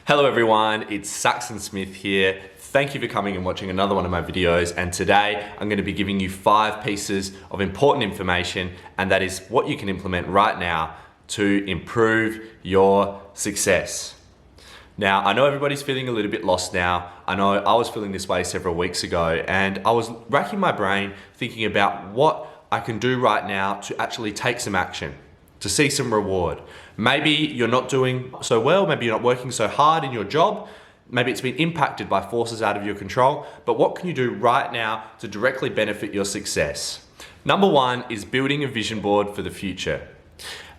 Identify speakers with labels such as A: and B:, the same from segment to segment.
A: Hello everyone, it's Saxon Smith here. Thank you for coming and watching another one of my videos, and today I'm going to be giving you 5 pieces of important information, and that is what you can implement right now to improve your success. Now, I know everybody's feeling a little bit lost now. I know I was feeling this way several weeks ago, and I was racking my brain thinking about what I can do right now to actually take some action, to see some reward. Maybe you're not doing so well, maybe you're not working so hard in your job, maybe it's been impacted by forces out of your control, but what can you do right now to directly benefit your success? Number 1 is building a vision board for the future.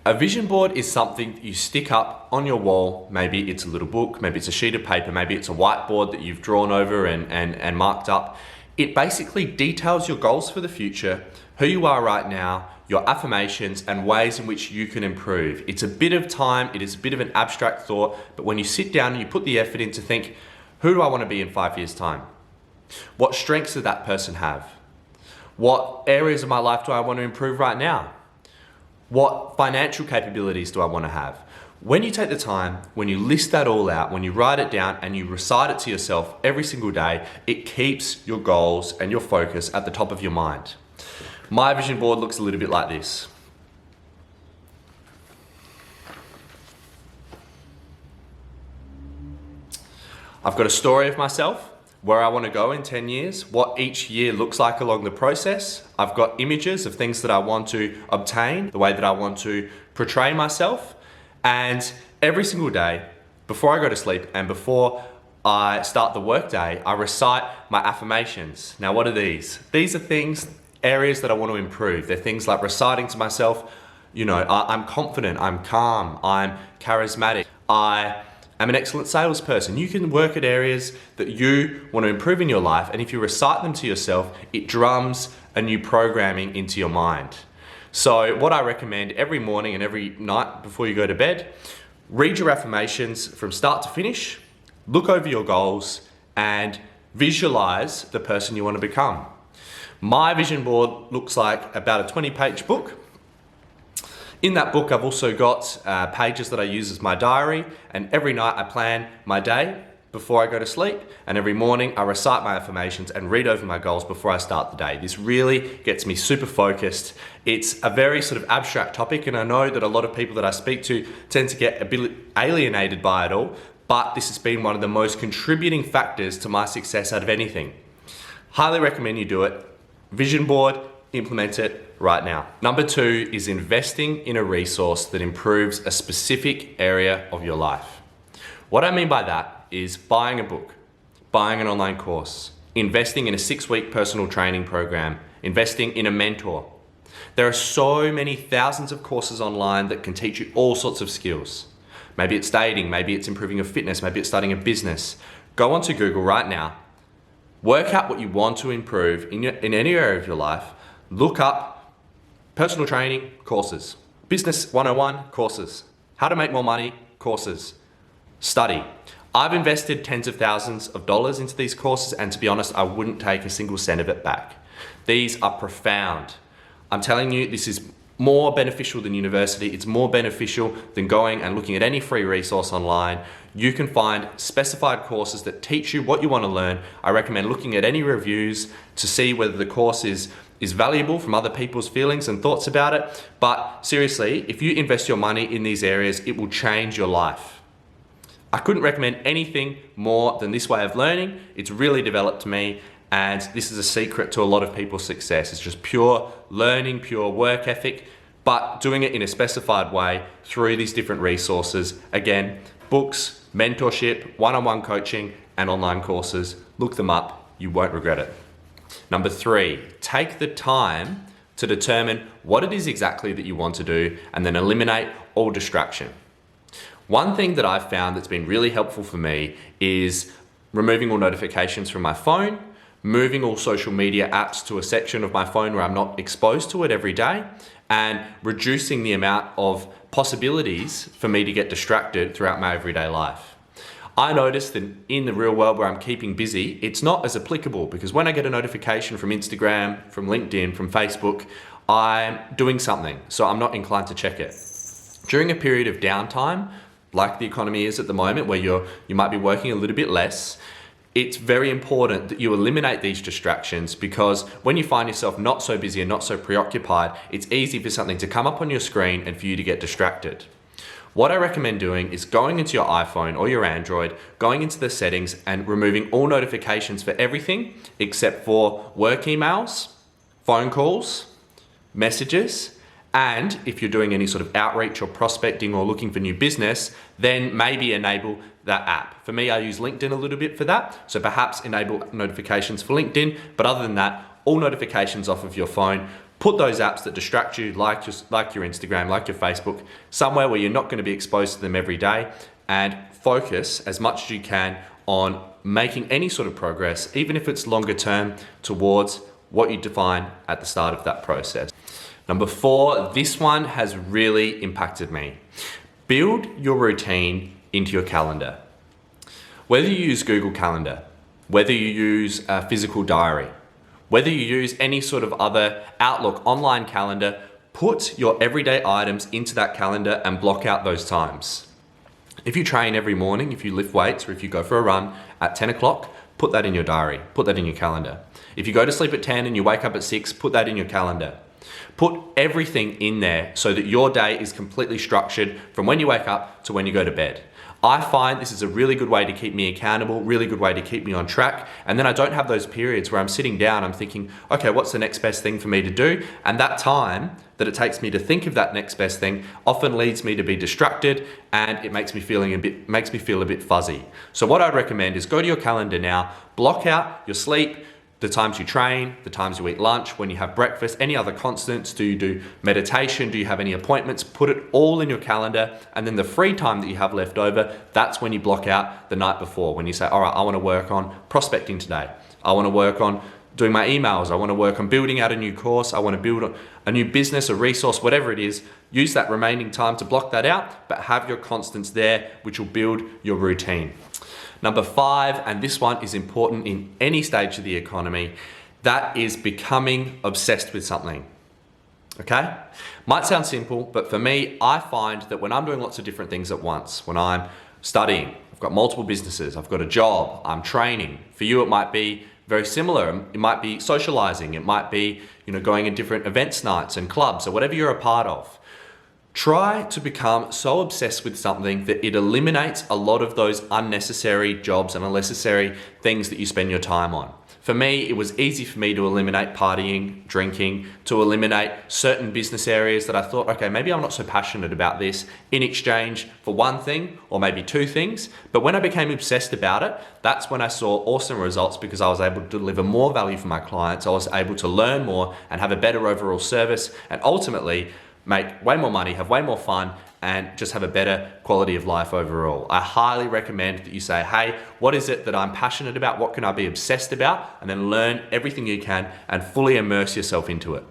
A: A vision board is something that you stick up on your wall. Maybe it's a little book, maybe it's a sheet of paper, maybe it's a whiteboard that you've drawn over and marked up. It basically details your goals for the future, who you are right now, your affirmations, and ways in which you can improve. It's a bit of time, it is a bit of an abstract thought, but when you sit down and you put the effort in to think, who do I want to be in 5 years' time? What strengths does that person have? What areas of my life do I want to improve right now? What financial capabilities do I want to have? When you take the time, when you list that all out, when you write it down and you recite it to yourself every single day, it keeps your goals and your focus at the top of your mind. My vision board looks a little bit like this. I've got a story of myself, where I want to go in 10 years, what each year looks like along the process. I've got images of things that I want to obtain, the way that I want to portray myself. And every single day, before I go to sleep and before I start the workday, I recite my affirmations. Now, what are these? These are things, areas that I want to improve. They're things like reciting to myself, I'm confident, I'm calm, I'm charismatic, I am an excellent salesperson. You can work at areas that you want to improve in your life, and if you recite them to yourself, it drums a new programming into your mind. So what I recommend every morning and every night before you go to bed, read your affirmations from start to finish, look over your goals, and visualize the person you want to become. My vision board looks like about a 20-page book. In that book, I've also got pages that I use as my diary, and every night I plan my day before I go to sleep, and every morning I recite my affirmations and read over my goals before I start the day. This really gets me super focused. It's a very sort of abstract topic, and I know that a lot of people that I speak to tend to get a bit alienated by it all, but this has been one of the most contributing factors to my success out of anything. Highly recommend you do it. Vision board, implement it right now. Number 2 is investing in a resource that improves a specific area of your life. What I mean by that is buying a book, buying an online course, investing in a 6-week personal training program, investing in a mentor. There are so many thousands of courses online that can teach you all sorts of skills. Maybe it's dating, maybe it's improving your fitness, maybe it's starting a business. Go onto Google right now, work out what you want to improve in any area of your life, look up personal training courses, business 101 courses, how to make more money courses, study. I've invested tens of thousands of dollars into these courses, and to be honest, I wouldn't take a single cent of it back. These are profound. I'm telling you, this is more beneficial than university. It's more beneficial than going and looking at any free resource online. You can find specified courses that teach you what you want to learn. I recommend looking at any reviews to see whether the course is valuable from other people's feelings and thoughts about it. But seriously, if you invest your money in these areas, it will change your life. I couldn't recommend anything more than this way of learning. It's really developed me, and this is a secret to a lot of people's success. It's just pure learning, pure work ethic, but doing it in a specified way through these different resources. Again, books, mentorship, one-on-one coaching, and online courses. Look them up, you won't regret it. Number 3, take the time to determine what it is exactly that you want to do, and then eliminate all distraction. One thing that I've found that's been really helpful for me is removing all notifications from my phone, moving all social media apps to a section of my phone where I'm not exposed to it every day, and reducing the amount of possibilities for me to get distracted throughout my everyday life. I noticed that in the real world where I'm keeping busy, it's not as applicable, because when I get a notification from Instagram, from LinkedIn, from Facebook, I'm doing something, so I'm not inclined to check it. During a period of downtime, like the economy is at the moment, where you might be working a little bit less, it's very important that you eliminate these distractions, because when you find yourself not so busy and not so preoccupied, it's easy for something to come up on your screen and for you to get distracted. What I recommend doing is going into your iPhone or your Android, going into the settings and removing all notifications for everything except for work emails, phone calls, messages, and if you're doing any sort of outreach or prospecting or looking for new business, then maybe enable that app. For me, I use LinkedIn a little bit for that, so perhaps enable notifications for LinkedIn, but other than that, all notifications off of your phone. Put those apps that distract you, like your Instagram, like your Facebook, somewhere where you're not going to be exposed to them every day, and focus as much as you can on making any sort of progress, even if it's longer term, towards what you define at the start of that process. Number 4, this one has really impacted me. Build your routine into your calendar. Whether you use Google Calendar, whether you use a physical diary, whether you use any sort of other Outlook online calendar, put your everyday items into that calendar and block out those times. If you train every morning, if you lift weights, or if you go for a run at 10 o'clock, put that in your diary, put that in your calendar. If you go to sleep at 10 and you wake up at 6, put that in your calendar. Put everything in there so that your day is completely structured from when you wake up to when you go to bed. I find this is a really good way to keep me accountable, really good way to keep me on track. And then I don't have those periods where I'm sitting down, I'm thinking, okay, what's the next best thing for me to do? And that time that it takes me to think of that next best thing often leads me to be distracted, and it makes me feel a bit fuzzy. So what I'd recommend is go to your calendar now, block out your sleep, the times you train, the times you eat lunch, when you have breakfast, any other constants, do you do meditation, do you have any appointments, put it all in your calendar, and then the free time that you have left over, that's when you block out the night before, when you say, all right, I wanna work on prospecting today, I wanna work on doing my emails, I wanna work on building out a new course, I wanna build a new business, a resource, whatever it is, use that remaining time to block that out, but have your constants there, which will build your routine. Number 5, and this one is important in any stage of the economy, that is becoming obsessed with something. Okay? Might sound simple, but for me, I find that when I'm doing lots of different things at once, when I'm studying, I've got multiple businesses, I've got a job, I'm training. For you, it might be very similar. It might be socializing, it might be, going in different events nights and clubs or whatever you're a part of. Try to become so obsessed with something that it eliminates a lot of those unnecessary jobs and unnecessary things that you spend your time on. For me, it was easy for me to eliminate partying, drinking, to eliminate certain business areas that I thought, okay, maybe I'm not so passionate about this, in exchange for one thing or maybe 2 things. But when I became obsessed about it, that's when I saw awesome results, because I was able to deliver more value for my clients. I was able to learn more and have a better overall service, and ultimately make way more money, have way more fun, and just have a better quality of life overall. I highly recommend that you say, hey, what is it that I'm passionate about? What can I be obsessed about? And then learn everything you can and fully immerse yourself into it.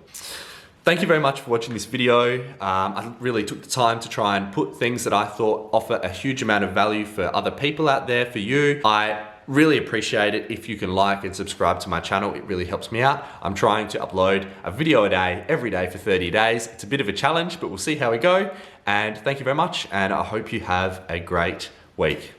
A: Thank you very much for watching this video. I really took the time to try and put things that I thought offer a huge amount of value for other people out there, for you. I really appreciate it if you can like and subscribe to my channel. It really helps me out. I'm trying to upload a video a day, every day for 30 days. It's a bit of a challenge, but we'll see how we go. And thank you very much, and I hope you have a great week.